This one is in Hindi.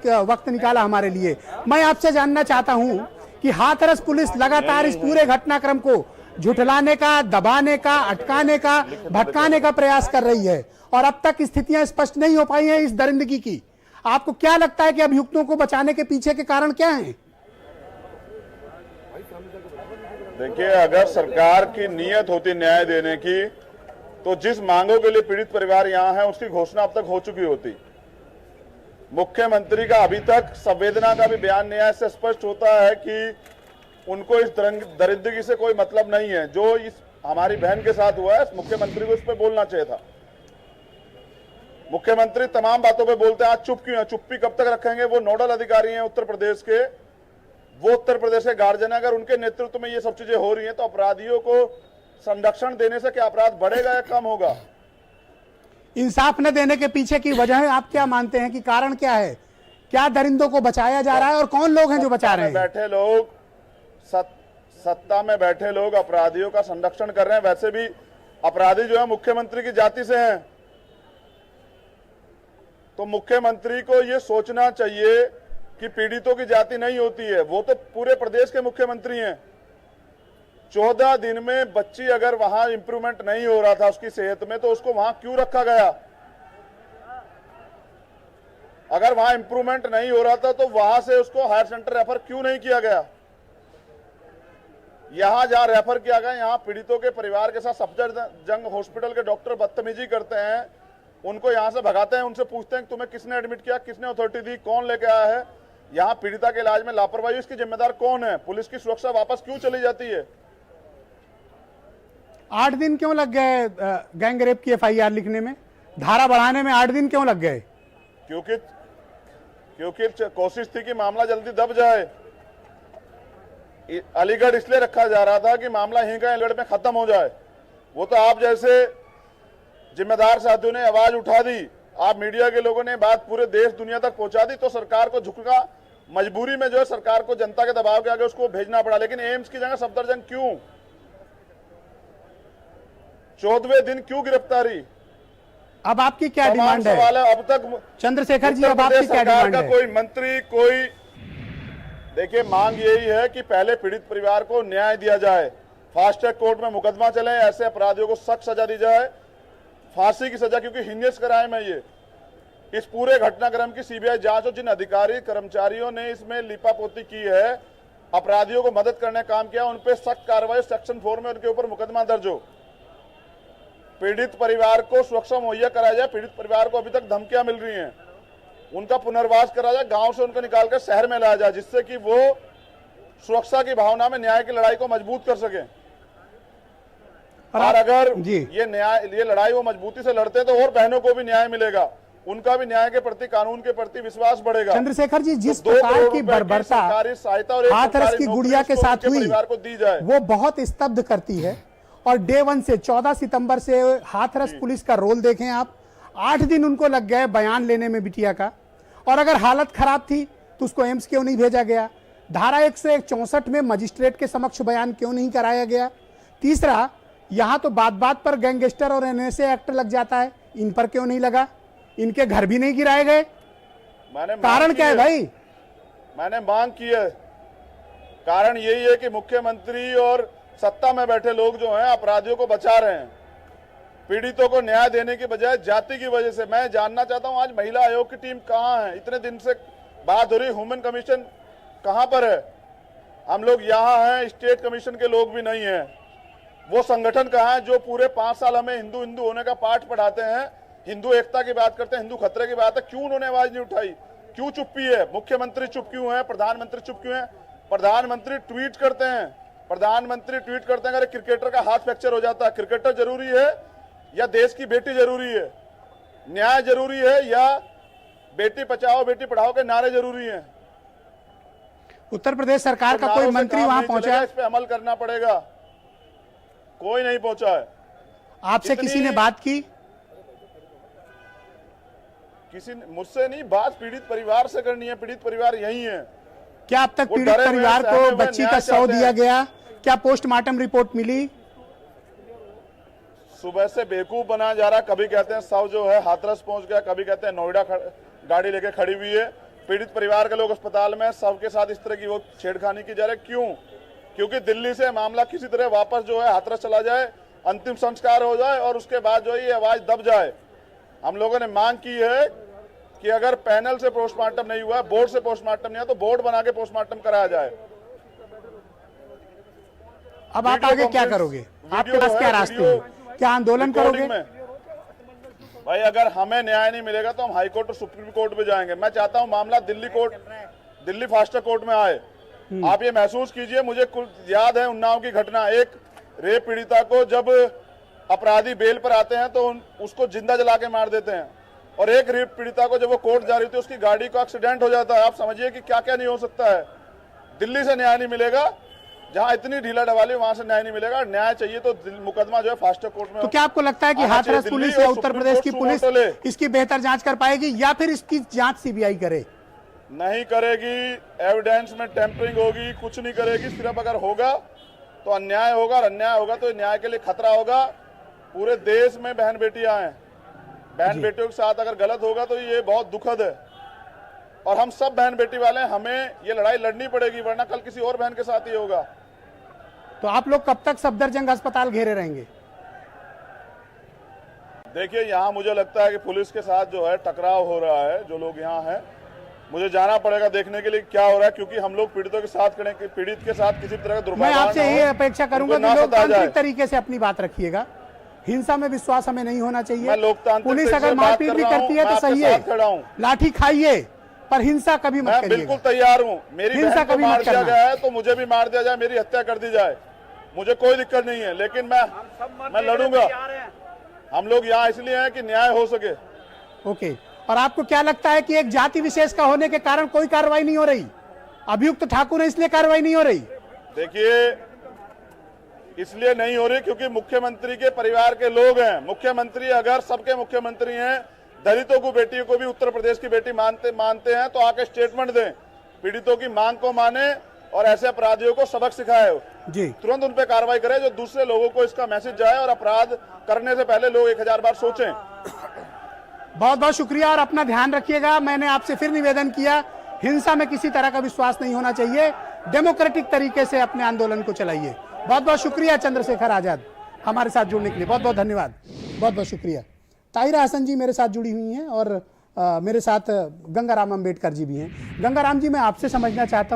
वक्त निकाला हमारे लिए। मैं आपसे जानना चाहता हूं कि हाथरस पुलिस लगातार इस पूरे घटनाक्रम को झुठलाने का, दबाने का, अटकाने का, भटकाने का प्रयास कर रही है और अब तक स्थितियां स्पष्ट नहीं हो पाई हैं इस दरिंदगी की। आपको क्या लगता है कि अभियुक्तों को बचाने के पीछे के कारण क्या हैं? देखिए, अगर सरकार की नीयत होती न्याय देने की तो जिस मांगों के लिए पीड़ित परिवार यहाँ है उसकी घोषणा अब तक हो चुकी होती। मुख्यमंत्री का अभी तक संवेदना का भी बयान नहीं आया। इससे स्पष्ट होता है कि उनको इस दरिंदगी से कोई मतलब नहीं है। जो इस हमारी बहन के साथ हुआ है, मुख्यमंत्री को इस पर बोलना चाहिए था। मुख्यमंत्री तमाम बातों पे बोलते हैं, आज चुप क्यों है? चुप्पी कब तक रखेंगे? वो नोडल अधिकारी हैं उत्तर प्रदेश के, वो उत्तर प्रदेश के गार्जियन है। अगर उनके नेतृत्व में ये सब चीजें हो रही हैं तो अपराधियों को संरक्षण देने से क्या अपराध बढ़ेगा या कम होगा? इंसाफ न देने के पीछे की वजह आप क्या मानते हैं कि कारण क्या है? क्या दरिंदों को बचाया जा रहा है और कौन लोग हैं जो बचा रहे हैं? बैठे लोग, सत्ता में बैठे लोग अपराधियों का संरक्षण कर रहे हैं। वैसे भी अपराधी जो है मुख्यमंत्री की जाति से हैं, तो मुख्यमंत्री को यह सोचना चाहिए कि पीड़ितों की जाति नहीं होती है। वो तो पूरे प्रदेश के मुख्यमंत्री हैं। 14 दिन में बच्ची अगर वहां इंप्रूवमेंट नहीं हो रहा था उसकी सेहत में, तो उसको वहां क्यों रखा गया? अगर वहां इंप्रूवमेंट नहीं हो रहा था तो वहां से उसको हायर सेंटर रेफर क्यों नहीं किया गया? यहां जहां रेफर किया गया, यहां पीड़ितों के परिवार के साथ सफदरजंग हॉस्पिटल के डॉक्टर बदतमीजी करते हैं, उनको यहां से भगाते हैं, उनसे पूछते हैं कि तुम्हें किसने एडमिट किया, किसने अथॉरिटी दी, कौन लेके आया है? यहां पीड़िता के इलाज में लापरवाही, इसकी जिम्मेदार कौन है? पुलिस की सुरक्षा वापस क्यों चली जाती है? 8 दिन क्यों लग गए गैंग रेप की FIR लिखने में? धारा बढ़ाने में 8 दिन क्यों लग गए? क्योंकि कोशिश थी कि मामला जल्दी दब जाए। अलीगढ़ इसलिए रखा जा रहा था कि मामला यहीं का अलीगढ़ में खत्म हो जाए। वो तो आप जैसे जिम्मेदार साथियों ने आवाज उठा दी, आप मीडिया के लोगों ने बात पूरे देश दुनिया तक पहुंचा दी, तो सरकार को झुकना मजबूरी में जो है सरकार को जनता के दबाव के आगे उसको भेजना पड़ा। लेकिन एम्स की जगह सफदरजंग क्यों? 14वें दिन क्यों गिरफ्तारी? अब आपकी क्या डिमांड है? अब तक चंद्रशेखर जी, अब आपकी क्या डिमांड है? कोई मंत्री, कोई, देखिए मांग यही है कि पहले पीड़ित परिवार को न्याय दिया जाए, फास्ट ट्रैक कोर्ट में मुकदमा चले, ऐसे अपराधियों को सख्त सजा दी जाए, फांसी की सजा, क्योंकि हिनियस क्राइम है ये। इस पूरे घटनाक्रम की CBI जांच हो। जिन अधिकारी कर्मचारियों ने इसमें लिपापोती की है, अपराधियों को मदद करने का काम किया, उन पे सख्त कार्रवाई सेक्शन 4 में उनके ऊपर मुकदमा दर्ज हो। पीड़ित परिवार को सुरक्षा मुहैया कराया जाए। पीड़ित परिवार को अभी तक धमकियां मिल रही हैं, उनका पुनर्वास करा जाए, गांव से उनको निकालकर शहर में लाया जाए, जिससे कि वो सुरक्षा की भावना में न्याय की लड़ाई को मजबूत कर सके। और अगर ये लड़ाई वो मजबूती से लड़ते तो और बहनों को भी न्याय मिलेगा, उनका भी न्याय के प्रति, कानून के प्रति विश्वास बढ़ेगा। चंद्रशेखर जी, जिस प्रकार की बर्बरता हाथरस की गुड़िया के साथ हुई को दी जाए, वो बहुत स्तब्ध करती है। और डे 1 से 14 सितंबर से हाथरस पुलिस का रोल देखें आप, 8 दिन उनको लग गए बयान लेने में बिटिया का। और अगर हालत खराब थी तो उसको एम्स क्यों नहीं भेजा गया? धारा 164 में मजिस्ट्रेट के समक्ष बयान क्यों नहीं कराया गया? तीसरा, यहां तो बात बात पर गैंगस्टर और NSA एक्ट लग जाता है, इन पर क्यों नहीं लगा? इनके घर भी नहीं गिराए गए? कारण क्या है भाई? मैंने मांग की है, कारण यही है कि मुख्यमंत्री और सत्ता में बैठे लोग जो हैं अपराधियों को बचा रहे हैं, पीड़ितों को न्याय देने की बजाय जाति की वजह से। मैं जानना चाहता हूं आज महिला आयोग की टीम कहां है? इतने दिन से बात हो रही, ह्यूमन कमीशन कहां पर है? हम लोग यहां हैं, स्टेट कमीशन के लोग भी नहीं है। वो संगठन कहां है जो पूरे 5 साल हमें हिंदू हिंदू होने का पाठ पढ़ाते हैं, हिंदू एकता की बात करते हैं, हिंदू खतरे की बात है? क्यों उन्होंने आवाज नहीं उठाई? क्यों चुप्पी है? मुख्यमंत्री चुप क्यों है? प्रधानमंत्री चुप क्यों है? प्रधानमंत्री ट्वीट करते हैं, अगर क्रिकेटर का हाथ फ्रैक्चर हो जाता है, क्रिकेटर जरूरी है या देश की बेटी जरूरी है? न्याय जरूरी है या बेटी बचाओ बेटी पढ़ाओ के नारे जरूरी हैं? उत्तर प्रदेश सरकार का कोई मंत्री वहां पहुंचा? इस पे अमल करना पड़ेगा। कोई नहीं पहुंचा है। आपसे किसी ने बात की? किसी ने मुझसे नहीं, बात पीड़ित परिवार से करनी है। पीड़ित परिवार यही है। क्या अब तक पीड़ित परिवार को बच्ची का शव दिया गया? क्या पोस्टमार्टम रिपोर्ट मिली? सुबह से बेवकूफ बनाया जा रहा है। कभी कहते हैं शव जो है हाथरस पहुंच गया, कभी कहते हैं नोएडा गाड़ी लेके खड़ी हुई है। पीड़ित परिवार के लोग अस्पताल में, सबके साथ इस तरह की वो छेड़खानी की जा रही है। क्यों? क्योंकि दिल्ली से मामला किसी तरह वापस जो है हाथरस चला जाए, अंतिम संस्कार हो जाए और उसके बाद जो है ये आवाज दब जाए। हम लोगों ने मांग की है कि अगर पैनल से पोस्टमार्टम नहीं हुआ, बोर्ड से पोस्टमार्टम नहीं हुआ, तो बोर्ड बना के पोस्टमार्टम कराया जाए। अब आप आगे क्या करोगे? आपके पास क्या रास्ते हैं? क्या आंदोलन करोगे? भाई अगर हमें न्याय नहीं मिलेगा तो हम हाई कोर्ट और सुप्रीम कोर्ट में जाएंगे। मैं चाहता हूं मामला दिल्ली फास्ट ट्रैक कोर्ट में आए। आप ये महसूस कीजिए, मुझे कुछ याद है उन्नाव की घटना। एक रेप पीड़िता को जब अपराधी बेल पर आते हैं तो उसको जिंदा जला के मार देते हैं, और एक रेप पीड़िता को जब वो कोर्ट जा रही थी उसकी गाड़ी का एक्सीडेंट हो जाता है। आप समझिए कि क्या क्या नहीं हो सकता है। दिल्ली से न्याय नहीं मिलेगा, जहां इतनी ढीला ढवाली वहां से न्याय नहीं मिलेगा। न्याय चाहिए तो मुकदमा जो है फास्ट ट्रैक कोर्ट में। तो क्या आपको लगता है कि हाथरस पुलिस या उत्तर प्रदेश की पुलिस इसकी बेहतर जांच कर पाएगी, या फिर इसकी जांच सीबीआई करे? नहीं करेगी, एविडेंस में टेम्परिंग होगी, कुछ नहीं करेगी। सिर्फ अगर होगा तो अन्याय होगा, और अन्याय होगा तो न्याय के लिए खतरा होगा। पूरे देश में बहन बेटियां हैं, बहन बेटियों के साथ अगर गलत होगा तो ये बहुत दुखद है, और हम सब बहन बेटी वाले हैं। हमें ये लड़ाई लड़नी पड़ेगी, वरना कल किसी और बहन के साथ ही होगा। तो आप लोग कब तक सफदरजंग अस्पताल घेरे रहेंगे? देखिए, यहाँ मुझे लगता है कि पुलिस के साथ जो है टकराव हो रहा है। जो लोग यहाँ हैं, मुझे जाना पड़ेगा देखने के लिए क्या हो रहा है, क्योंकि हम लोग पीड़ितों के साथ खड़े, पीड़ित के साथ किसी तरह का दुर्व्यवहार। मैं आपसे ये अपेक्षा करूंगा कि लोकतांत्रिक तरीके से अपनी बात रखिएगा। हिंसा में विश्वास हमें नहीं होना चाहिए। पुलिस अगर मारपीट भी करती है तो सही है, लाठी खाइए, पर हिंसा कभी मत करिए। बिल्कुल तैयार हूँ, मेरी बहन को मार दिया गया है तो मुझे भी मार दिया जाए, मेरी हत्या कर दी जाए, मुझे कोई दिक्कत नहीं है। लेकिन मैं लड़ूंगा। हम लोग यहाँ इसलिए हैं कि न्याय हो सके। ओके, और आपको क्या लगता है कि एक जाति विशेष का होने के कारण कोई कार्रवाई नहीं हो रही? अभियुक्त ठाकुर है इसलिए कार्रवाई नहीं हो रही? देखिए, इसलिए नहीं हो रही क्योंकि मुख्यमंत्री के परिवार के लोग हैं। मुख्यमंत्री अगर सबके मुख्यमंत्री हैं, दलितों को, बेटियों को भी उत्तर प्रदेश की बेटी मानते हैं तो आके स्टेटमेंट दें, पीड़ितों की मांग को माने और ऐसे अपराधियों को सबक सिखाए जी। तुरंत उन पे कार्रवाई करें, जो दूसरे लोगों को इसका मैसेज जाए और अपराध करने से पहले लोग 1000 बार सोचें। बहुत बहुत शुक्रिया, और अपना ध्यान रखिएगा। मैंने आपसे फिर निवेदन किया, हिंसा में किसी तरह का विश्वास नहीं होना चाहिए। डेमोक्रेटिक तरीके से अपने आंदोलन को चलाइए। बहुत बहुत शुक्रिया चंद्रशेखर आजाद, हमारे साथ जुड़ने के लिए बहुत बहुत धन्यवाद। बहुत बहुत शुक्रिया। ताहिरा हसन जी मेरे साथ जुड़ी हुई हैं, और मेरे साथ गंगाराम अंबेडकर जी भी हैं। गंगाराम जी, मैं आपसे समझना चाहता हूं